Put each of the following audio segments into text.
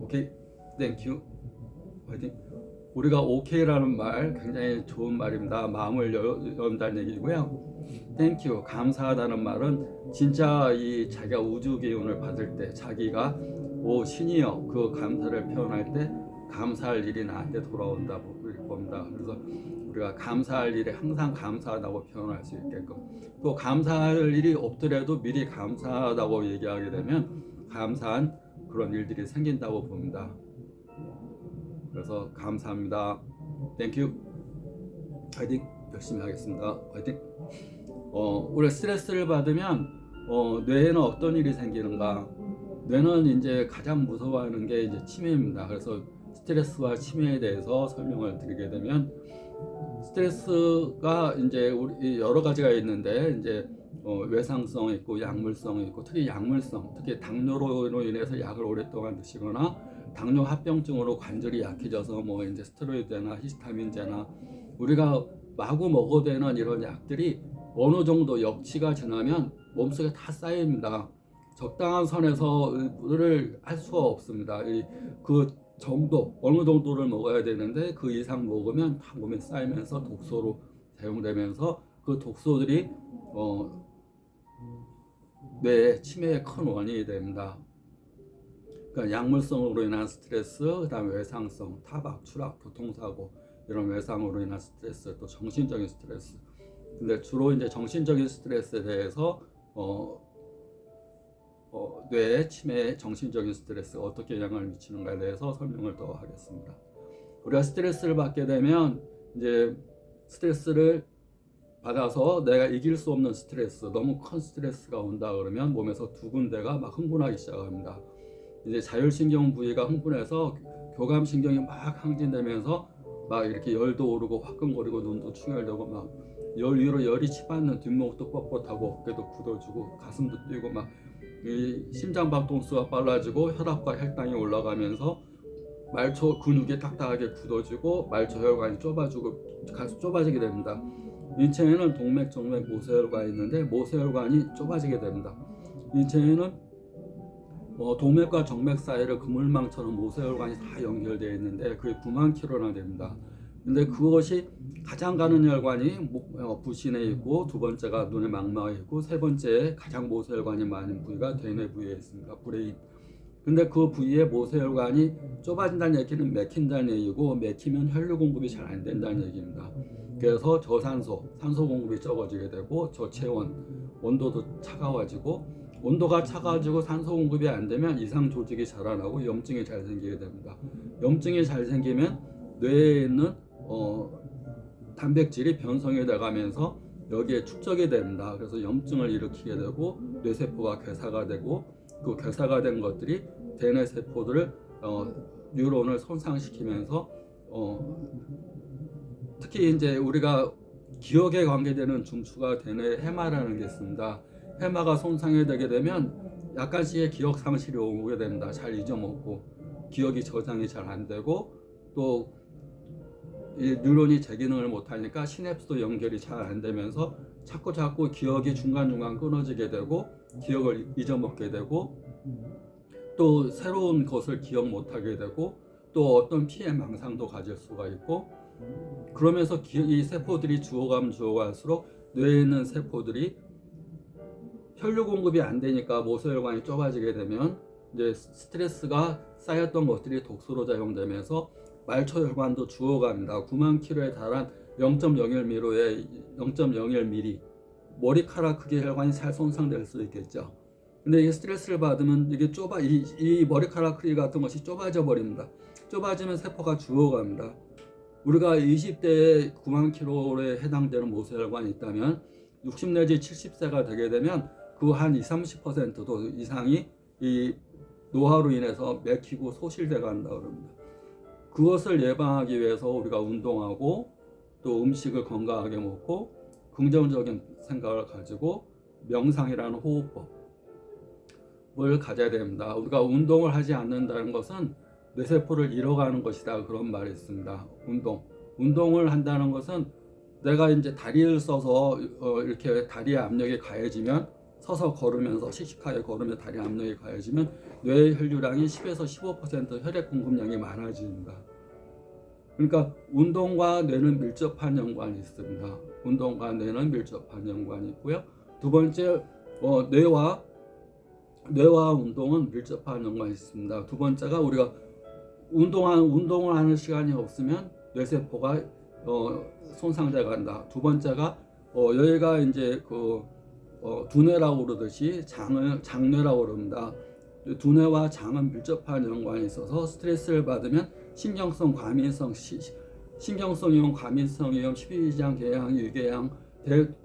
오케이, 땡큐, 화이팅. 우리가 오케이라는 말 굉장히 좋은 말입니다. 마음을 연다는 얘기고요. 땡큐, 감사하다는 말은 진짜 이 자기가 우주 기운을 받을 때 자기가 오 신이여 그 감사를 표현할 때 감사할 일이 나한테 돌아온다고 봅니다. 그래서 우리가 감사할 일에 항상 감사하다고 표현할 수 있게끔, 또 감사할 일이 없더라도 미리 감사하다고 얘기하게 되면 감사한 그런 일들이 생긴다고 봅니다. 그래서 감사합니다. 땡큐. 화이팅. 열심히 하겠습니다. 화이팅. 우리가 스트레스를 받으면 뇌에는 어떤 일이 생기는가? 뇌는 이제 가장 무서워하는 게 이제 치매입니다. 그래서 스트레스와 치매에 대해서 설명을 드리게 되면, 스트레스가 이제 우리 여러 가지가 있는데 이제 외상성 있고 약물성 있고, 특히 약물성, 특히 당뇨로 인해서 약을 오랫동안 드시거나 당뇨 합병증으로 관절이 약해져서 뭐 이제 스테로이드나 히스타민제나 우리가 마구 먹어도 되는 이런 약들이 어느 정도 역치가 지나면 몸속에 다 쌓입니다. 적당한 선에서를 할 수가 없습니다. 그 정도, 어느 정도를 먹어야 되는데 그 이상 먹으면 다 몸에 쌓이면서 독소로 사용되면서 그 독소들이 뇌의 치매의 큰 원인이 됩니다. 그러니까 약물성으로 인한 스트레스, 그다음에 외상성, 타박, 추락, 교통사고, 이런 외상으로 인한 스트레스, 또 정신적인 스트레스. 근데 주로 이제 정신적인 스트레스에 대해서 뇌의 치매, 정신적인 스트레스가 어떻게 영향을 미치는가에 대해서 설명을 더 하겠습니다. 우리가 스트레스를 받게 되면 이제 스트레스를 받아서 내가 이길 수 없는 스트레스, 너무 큰 스트레스가 온다 그러면 몸에서 두 군데가 막 흥분하기 시작합니다. 이제 자율신경 부위가 흥분해서 교감신경이 막 항진되면서 막 이렇게 열도 오르고 화끈거리고 눈도 충혈되고 막 열 위로 열이 치받는 뒷목도 뻣뻣하고 어깨도 굳어지고 가슴도 뛰고 막 이 심장 박동수가 빨라지고 혈압과 혈당이 올라가면서 말초 근육이 딱딱하게 굳어지고 말초 혈관이 좁아지고 가슴 좁아지게 됩니다. 인체에는 동맥, 정맥, 모세혈관이 있는데 모세혈관이 좁아지게 됩니다. 인체에는 동맥과 정맥 사이를 그물망처럼 모세혈관이 다 연결되어 있는데 그게 9만 킬로나 됩니다. 근데 그것이 가장 가는 혈관이 부신에 있고, 두 번째가 눈의 망막에 있고, 세 번째 가장 모세혈관이 많은 부위가 대뇌 부위에 있습니다. 브레인. 근데 그 부위에 모세혈관이 좁아진다는 얘기는 맥힌다는 얘기고, 맥히면 혈류 공급이 잘 안 된다는 얘기입니다. 그래서 저산소, 산소 공급이 적어지게 되고, 저체온, 온도도 차가워지고, 온도가 차가워지고 산소 공급이 안 되면 이상 조직이 자라나고 염증이 잘 생기게 됩니다. 염증이 잘 생기면 뇌에 있는 단백질이 변성이 돼가면서 여기에 축적이 됩니다. 그래서 염증을 일으키게 되고 뇌세포가 괴사가 되고, 그 괴사가 된 것들이 대뇌 세포들을 뉴런을 손상시키면서 특히 이제 우리가 기억에 관계되는 중추가 대뇌 해마라는 게 있습니다. 해마가 손상이 되게 되면 약간씩의 기억 상실이 오게 됩니다. 잘 잊어먹고 기억이 저장이 잘 안 되고, 또 이 뉴런이 재기능을 못하니까 시냅스도 연결이 잘 안 되면서 자꾸 기억이 중간중간 끊어지게 되고 기억을 잊어먹게 되고, 또 새로운 것을 기억 못하게 되고, 또 어떤 피해 망상도 가질 수가 있고, 그러면서 이 세포들이 죽어갈수록 뇌에 있는 세포들이 혈류 공급이 안 되니까 모세혈관이 좁아지게 되면 이제 스트레스가 쌓였던 것들이 독소로 작용되면서 말초혈관도 죽어갑니다. 9만 킬로에 달한 0.01mm 머리카락 크기 혈관이 잘 손상될 수 있겠죠. 근데 이게 스트레스를 받으면 이게 이 머리카락 크기 같은 것이 좁아져 버립니다. 좁아지면 세포가 죽어갑니다. 우리가 20대에 9만 킬로에 해당되는 모세혈관이 있다면 60 내지 70세가 되게 되면 그 한 20-30%도 이상이 이 노화로 인해서 맥히고 소실돼 간다 그럽니다. 그것을 예방하기 위해서 우리가 운동하고 또 음식을 건강하게 먹고 긍정적인 생각을 가지고 명상이라는 호흡법을 가져야 됩니다. 우리가 운동을 하지 않는다는 것은 뇌세포를 잃어가는 것이다, 그런 말이 있습니다. 운동을 한다는 것은 내가 이제 다리를 써서 이렇게 다리의 압력이 가해지면 서서 걸으면서 씩씩하게 걸으면 다리 압력이 가해지면 뇌의 혈류량이 10에서 15% 혈액 공급량이 많아집니다. 그러니까 운동과 뇌는 밀접한 연관이 있습니다. 운동과 뇌는 밀접한 연관이 있고요. 두 번째, 뇌와 운동은 밀접한 연관이 있습니다. 두 번째가 우리가 운동을 하는 시간이 없으면 뇌세포가 손상돼 간다. 두 번째가 여기가 이제 두뇌라고 그러듯이 장뇌라고 그럽니다. 두뇌와 장은 밀접한 연관이 있어서 스트레스를 받으면 신경성 과민성, 신경성이용, 과민성이용, 십이지장 계양, 유궤양,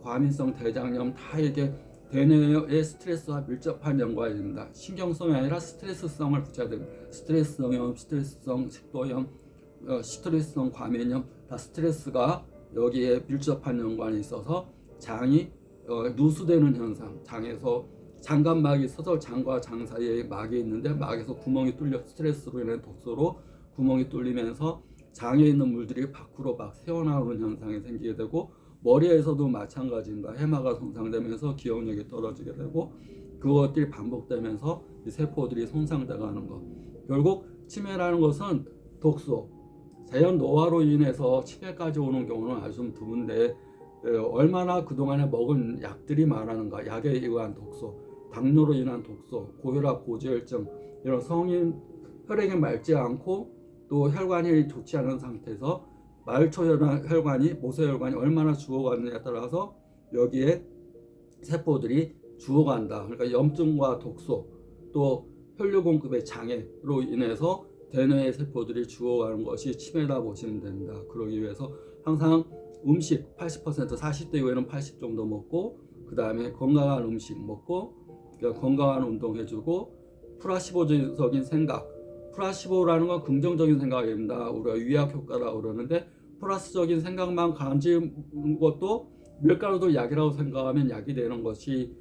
과민성 대장염 다 이게 대뇌의 스트레스와 밀접한 연관이 됩니다. 신경성이 아니라 스트레스성을 붙여야 됩니다. 스트레스성염, 스트레스성 식도염, 스트레스성 과민염 다 스트레스가 여기에 밀접한 연관이 있어서 장이 누수되는 현상, 장에서 장간막이 있어서 장과 장 사이에 막이 있는데 막에서 구멍이 뚫려 스트레스로 인해 독소로 구멍이 뚫리면서 장에 있는 물들이 밖으로 막 새어나오는 현상이 생기게 되고 머리에서도 마찬가지입니다. 해마가 손상되면서 기억력이 떨어지게 되고 그것들이 반복되면서 이 세포들이 손상돼가는 것. 결국 치매라는 것은 독소, 자연 노화로 인해서 치매까지 오는 경우는 아주 좀 드문데 얼마나 그동안에 먹은 약들이 많았는가. 약에 의한 독소, 당뇨로 인한 독소, 고혈압, 고지혈증 이런 성인 혈액이 맑지 않고 또 혈관이 좋지 않은 상태에서 말초혈관이 모세혈관이 얼마나 죽어가느냐에 따라서 여기에 세포들이 죽어간다. 그러니까 염증과 독소 또 혈류 공급의 장애로 인해서 대뇌의 세포들이 죽어가는 것이 치매라 보시면 됩니다. 그러기 위해서 항상 음식 80% 40대 이후에는 80 정도 먹고 그 다음에 건강한 음식 먹고 건강한 운동 해주고 플라시보적인 생각, 플라시보라는 건 긍정적인 생각입니다. 우리가 위약 효과라고 그러는데 플러스적인 생각만 가지는 것도 밀가루도 약이라고 생각하면 약이 되는 것이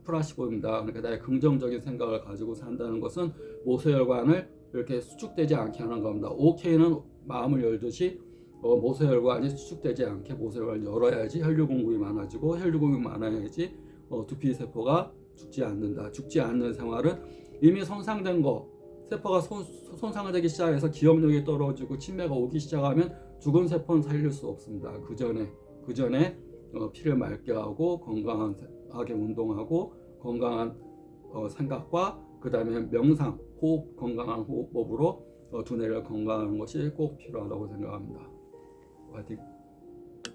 플라시보입니다. 그러니까 나의 긍정적인 생각을 가지고 산다는 것은 모세혈관을 이렇게 수축되지 않게 하는 겁니다. OK는 마음을 열듯이 모세혈관이 수축되지 않게 모세혈관을 열어야지 혈류 공급이 많아지고 혈류 공급이 많아야지 두피 세포가 죽지 않는다. 죽지 않는 생활은 이미 손상된 거 세포가 손상되기 시작해서 기억력이 떨어지고 치매가 오기 시작하면 죽은 세포는 살릴 수 없습니다. 그 전에 피를 맑게 하고 건강하게 운동하고 건강한 생각과 그 다음에 명상, 호흡, 건강한 호흡법으로 두뇌를 건강하는 것이 꼭 필요하다고 생각합니다. 화이팅!